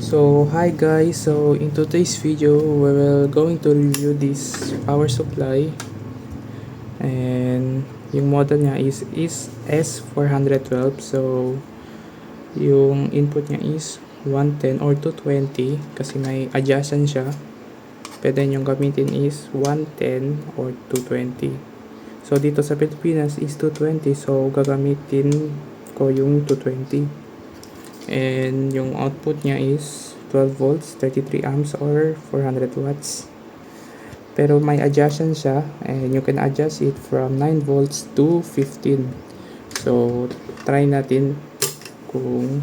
So hi guys, so in today's video we will going to review this power supply, and yung model niya is S412. So yung input niya is 110 or 220 kasi may adjacent siya. Pwede yung gamitin is 110 or 220. So dito sa Pilipinas is 220, so gagamitin ko yung 220. And yung output niya is 12 volts, 33 amps or 400 watts. Pero may adjacent siya, and you can adjust it from 9 volts to 15. So try natin kung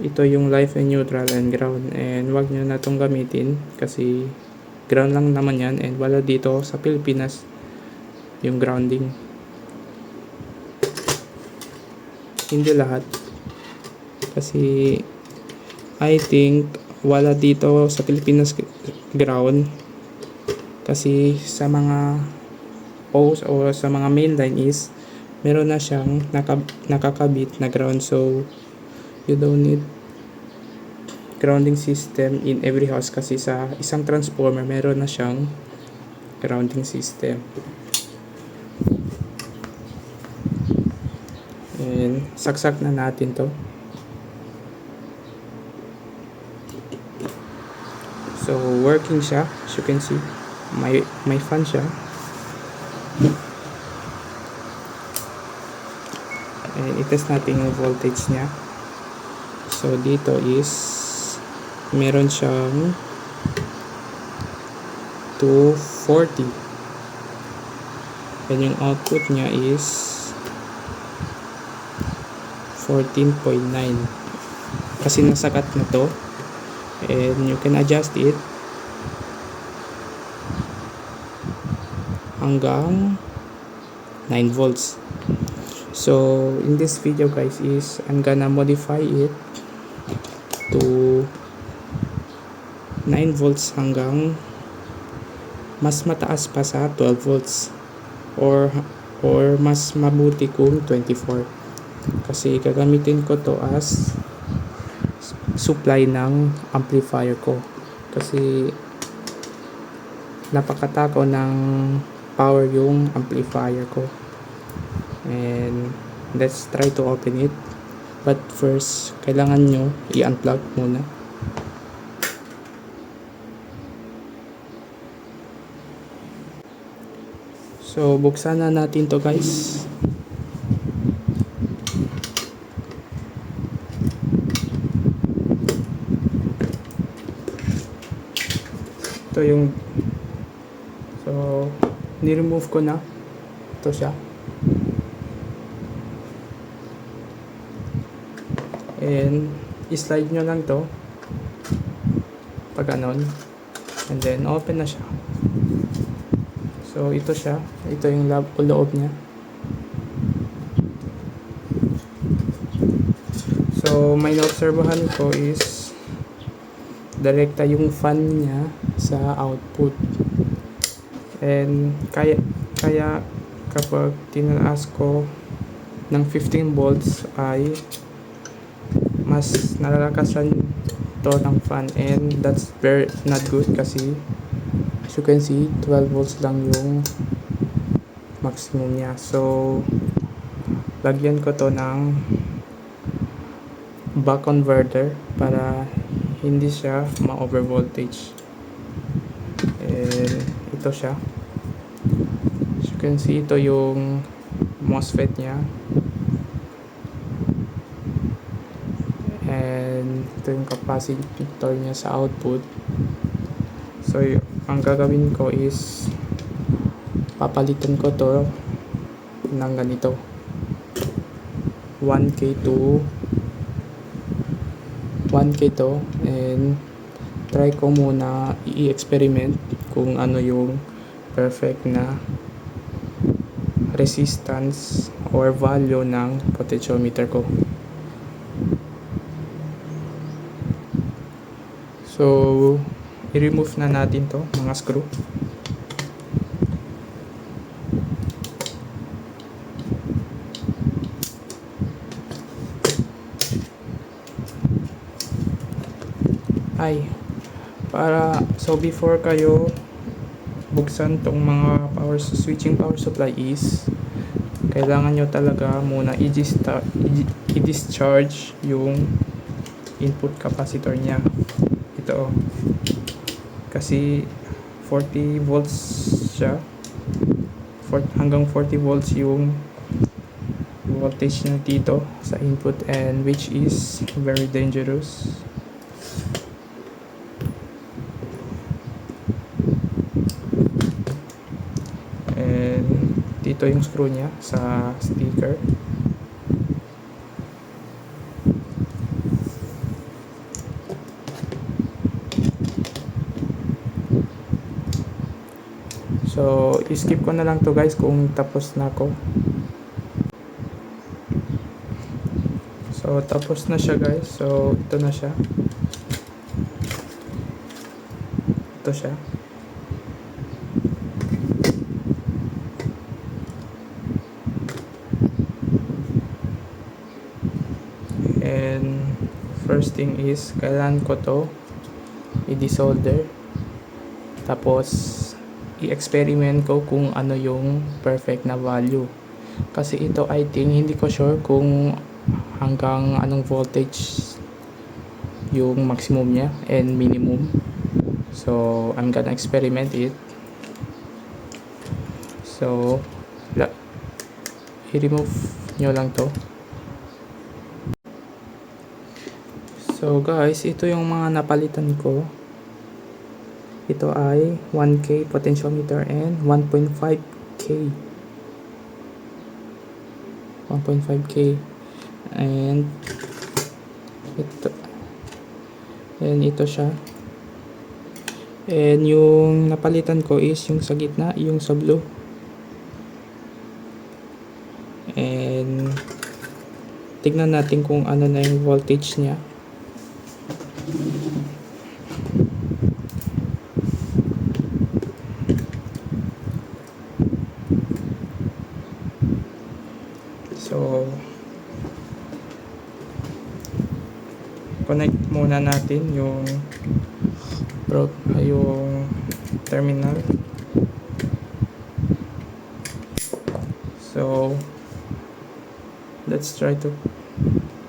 ito yung live and neutral and ground, and wag nyo na itong gamitin kasi ground lang naman yan, and wala dito sa Pilipinas yung grounding. Hindi lahat kasi I think wala dito sa Pilipinas ground, kasi sa mga post o sa mga main line is meron na siyang nakakabit na ground, so you don't need grounding system in every house kasi sa isang transformer meron na siyang grounding system. And saksak na natin to. So working siya, as you can see, may fan siya. And itest natin yung voltage niya. So dito is meron siyang 240, and yung output niya is 14.9 kasi nasakat na to, and you can adjust it hanggang 9 volts. So in this video guys is I'm gonna modify it to 9 volts hanggang mas mataas pa sa 12 volts, or mas mabuti kung 24, kasi gagamitin ko to as supply ng amplifier ko kasi napakatakaw ng power yung amplifier ko. And let's try to open it, but first kailangan nyo i-unplug muna. So buksan na natin to guys. Ito yung, so ni-remove ko na. Ito siya. And i-slide nyo lang to pag ganon, and then open na siya. So ito siya, ito yung loob niya. So may naobserbahan ko is direkta yung fan niya sa output, and kaya kapag tinaas ko ng 15 volts ay mas nalalakasan to ng fan, and that's very not good kasi as you can see 12 volts lang yung maximum niya. So lagyan ko to ng buck converter para hindi siya ma-over voltage. And ito siya, as you can see, ito yung MOSFET niya, and ito yung capacitor niya sa output. So ang gagawin ko is papalitan ko to ng ganito 1K to 1K to, and try ko muna i-experiment kung ano yung perfect na resistance or value ng potentiometer ko. So i-remove na natin to mga screw. Ay, before kayo buksan tong mga switching power supply is kailangan nyo talaga muna i-discharge yung input capacitor nya. Ito, kasi 40 volts siya, hanggang 40 volts yung voltage niya dito sa input, and which is very dangerous. And dito yung screw niya sa sticker. So, skip ko na lang to guys kung tapos na ako. So, tapos na siya guys. So, ito na siya. Ito siya. And first thing is, kailangan ko to i-desolder. Tapos, i-experiment ko kung ano yung perfect na value. Kasi ito, I think, hindi ko sure kung hanggang anong voltage yung maximum niya and minimum. So, I'm gonna experiment it. So, i-remove nyo lang to. So guys, ito yung mga napalitan ko. Ito ay 1K potentiometer and 1.5K. 1.5K. And ito siya. And yung napalitan ko is yung sa gitna, yung sa blue. And tignan natin kung ano na yung voltage niya. So, connect muna natin yung terminal. So, let's try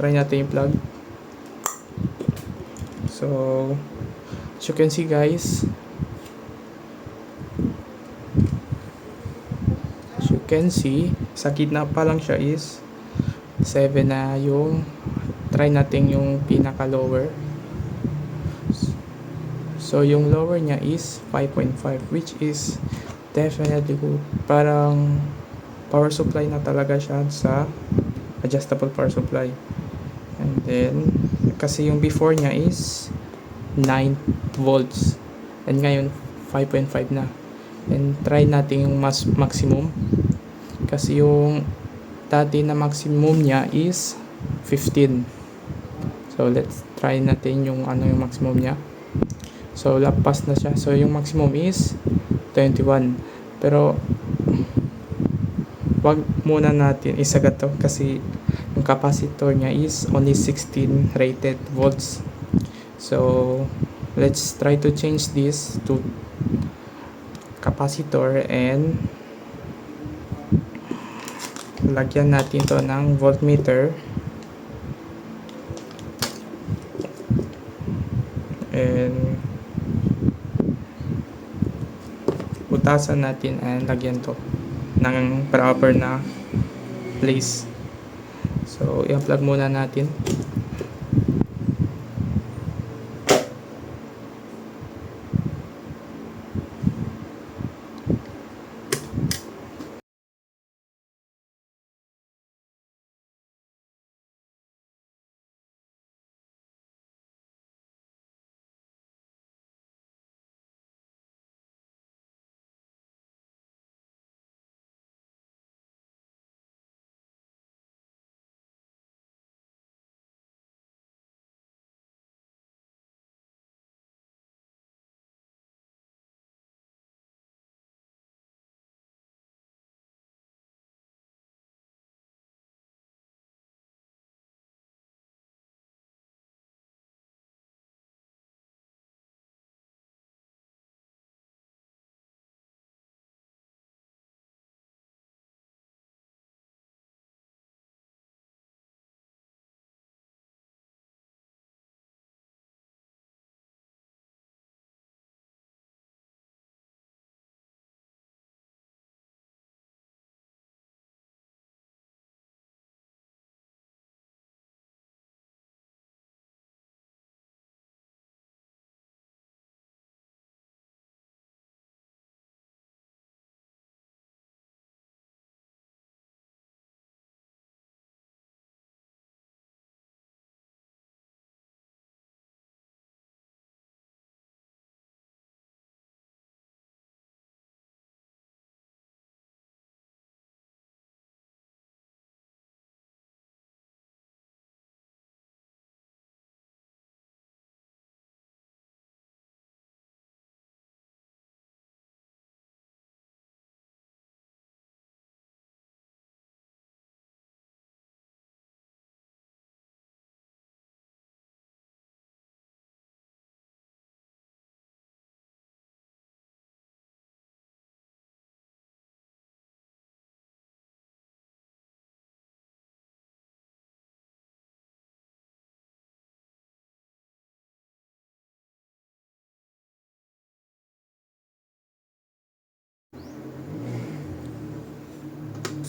natin yung plug. So, as you can see guys, sa gitna pa lang siya is 7 na yung try natin yung pinaka lower. So yung lower niya is 5.5, which is definitely good. Parang power supply na talaga siya sa adjustable power supply. And then kasi yung before niya is 9 volts and ngayon 5.5 na. And try natin yung maximum. Kasi yung dati na maximum niya is 15. So let's try natin yung maximum niya. So lapas na siya. So yung maximum is 21. Pero wag muna natin isagat to kasi yung capacitor niya is only 16 rated volts. So let's try to change this to capacitor and lagyan natin to ng voltmeter and butasan natin and lagyan to ng proper na place. So i-plug muna natin.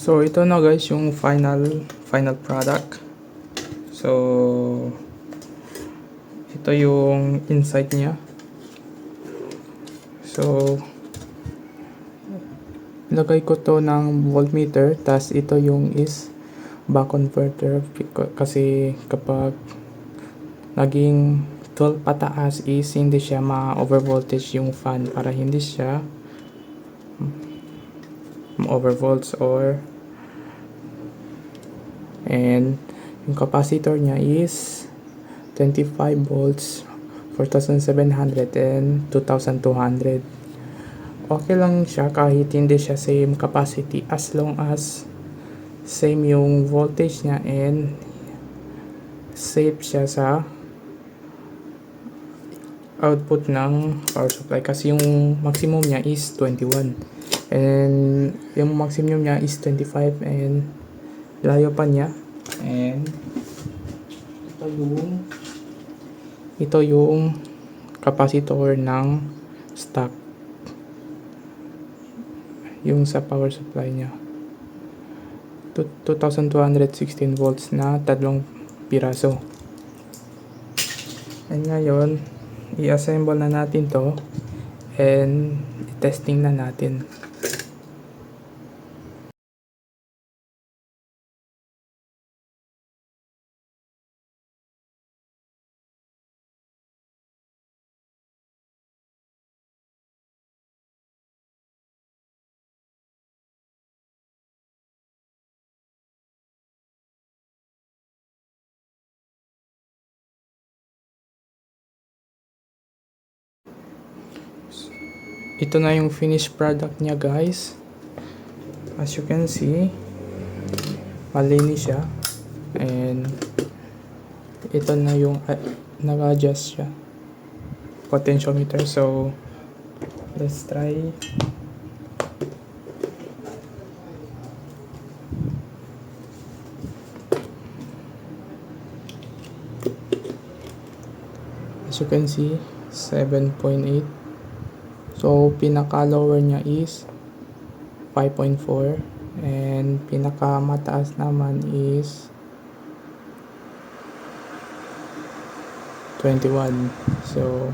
So ito na guys yung final product. So ito yung inside niya. So lagay ko to ng voltmeter, tas ito yung is buck converter kasi kapag naging 12 pataas is hindi siya ma-overvoltage yung fan, para hindi siya ma-overvolts and yung capacitor niya is 25 volts 4,700 and 2,200. Okay lang siya kahit hindi siya same capacity, as long as same yung voltage niya and safe siya sa output ng power supply, kasi yung maximum niya is 21 and yung maximum niya is 25 and layo pa niya. And ito yung capacitor ng stock, yung sa power supply niya 2216 volts na tatlong piraso. And ngayon i-assemble na natin to and testing na natin. Ito na yung finished product niya guys. As you can see, malinis siya. And ito na yung nag-adjust siya potentiometer. So let's try. As you can see, 7.8. So pinaka lower niya is 5.4 and pinaka mataas naman is 21. So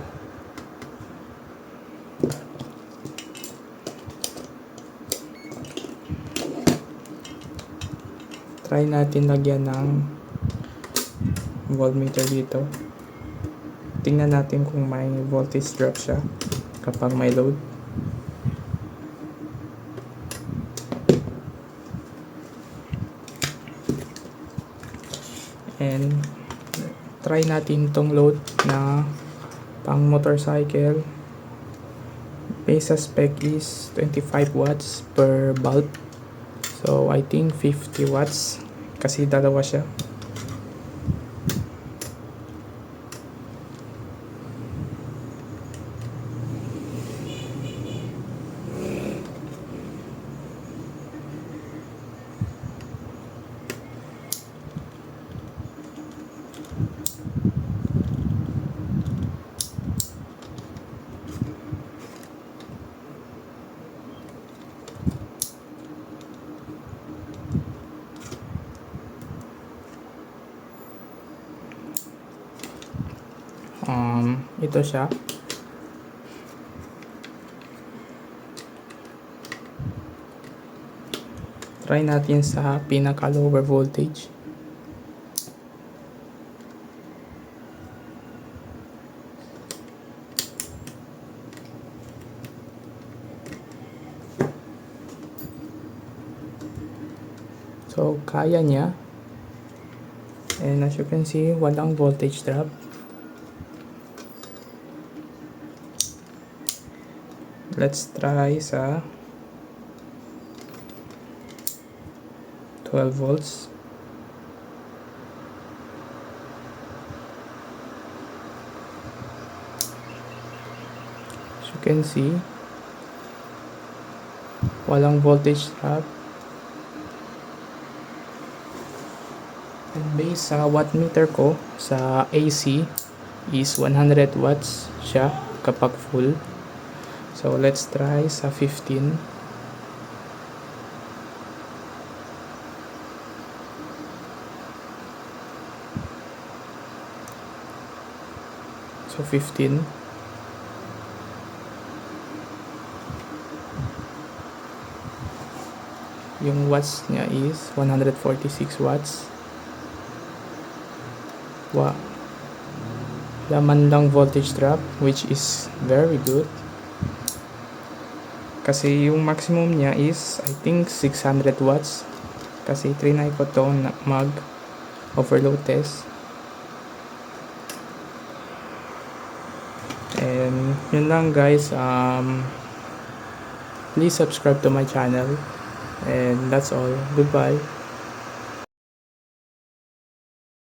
try natin lagyan ng voltmeter dito. Tingnan natin kung may voltage drop siya kapag may load. And try natin tong load na pang motorcycle. Base spec is 25 watts per bulb. So I think 50 watts kasi dalawa siya. Ito siya. Try natin sa pinaka lower voltage. So kaya niya. And as you can see, walang voltage drop. Let's try sa 12 volts. As you can see, walang voltage drop. And based sa wattmeter ko sa AC is 100 watts siya kapag full. So let's try sa 15. So 15. Yung watts niya is 146 watts. Wow. Laman lang voltage drop, which is very good. Kasi yung maximum niya is I think 600 watts. Kasi trinay ko to na mag overload test. And yun lang guys. Please subscribe to my channel. And that's all. Goodbye.